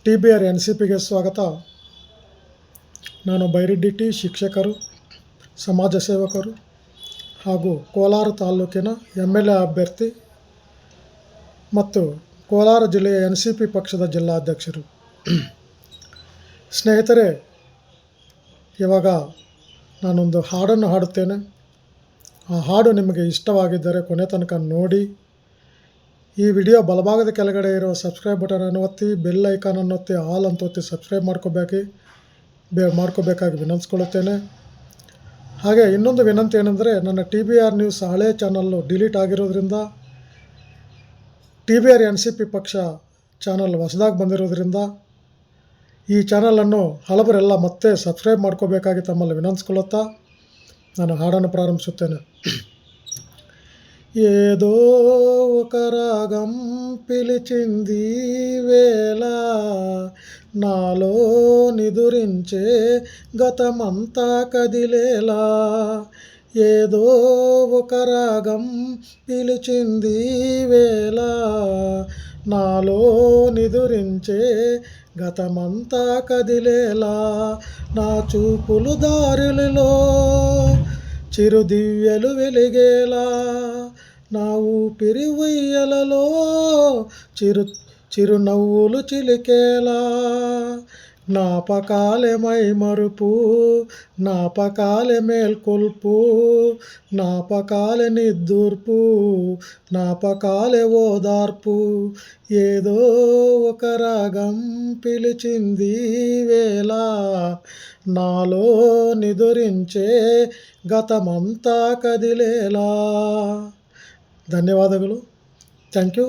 TBR NCPಗೆ ಸ್ವಾಗತ. ನಾನು Byreddy T ಶಿಕ್ಷಕರು, ಸಮಾಜ ಸೇವಕರು ಹಾಗೂ ಕೋಲಾರ ತಾಲೂಕಿನ MLA ಅಭ್ಯರ್ಥಿ ಮತ್ತು ಕೋಲಾರ ಜಿಲ್ಲೆಯ NCP ಪಕ್ಷದ ಜಿಲ್ಲಾಧ್ಯಕ್ಷರು. ಸ್ನೇಹಿತರೆ, ಇವಾಗ ನಾನೊಂದು ಹಾಡನ್ನು ಹಾಡುತ್ತೇನೆ. ಆ ಹಾಡು ನಿಮಗೆ ಇಷ್ಟವಾಗಿದ್ದರೆ ಕೊನೆ ತನಕ ನೋಡಿ. ಈ ವಿಡಿಯೋ ಬಲಭಾಗದ ಕೆಳಗಡೆ ಇರೋ ಸಬ್ಸ್ಕ್ರೈಬ್ ಬಟನನ್ನು ಒತ್ತಿ, ಬೆಲ್ ಐಕಾನನ್ನು ಒತ್ತಿ, ಆಲ್ ಅಂತ ಒತ್ತಿ ಸಬ್ಸ್ಕ್ರೈಬ್ ಮಾಡ್ಕೋಬೇಕಾಗಿ ವಿನಂತಿಸ್ಕೊಳ್ಳುತ್ತೇನೆ. ಹಾಗೆ ಇನ್ನೊಂದು ವಿನಂತಿ ಏನೆಂದರೆ, ನನ್ನ TBR ನ್ಯೂಸ್ ಹಳೆ ಚಾನಲ್ಲು ಡಿಲೀಟ್ ಆಗಿರೋದ್ರಿಂದ, TBR NCP ಪಕ್ಷ ಚಾನಲ್ ಹೊಸದಾಗಿ ಬಂದಿರೋದ್ರಿಂದ ಈ ಚಾನಲನ್ನು ಹಲವರೆಲ್ಲ ಮತ್ತೆ ಸಬ್ಸ್ಕ್ರೈಬ್ ಮಾಡ್ಕೋಬೇಕಾಗಿ ತಮ್ಮಲ್ಲಿ ವಿನಂತಿಸ್ಕೊಳ್ಳುತ್ತಾ ನಾನು ಹಾಡನ್ನು ప్రారంభిಸುತ್ತೇನೆ. ఏదో ఒక రాగం పిలిచింది వేళ, నాలో నిదురించే గతమంతా కదిలేలా. ఏదో ఒక రాగం పిలిచింది వేళ, నాలో నిదురించే గతమంతా కదిలేలా. నా చూపులు దారులలో చిరు దివ్యలు వెలిగేలా, నా ఊపిరి ఉయ్యలలో చిరునవ్వులు చిలికేలా. జ్ఞాపకాలే మైమరుపు, జ్ఞాపకాలే మేల్కొల్పు, జ్ఞాపకాలే నిద్దూర్పు, జ్ఞాపకాలే ఓదార్పు. ఏదో ఒక రాగం పిలిచింది వేళ, నాలో నిదురించే గతమంతా కదిలేలా. ధన్యవాదಗಳು. Thank you.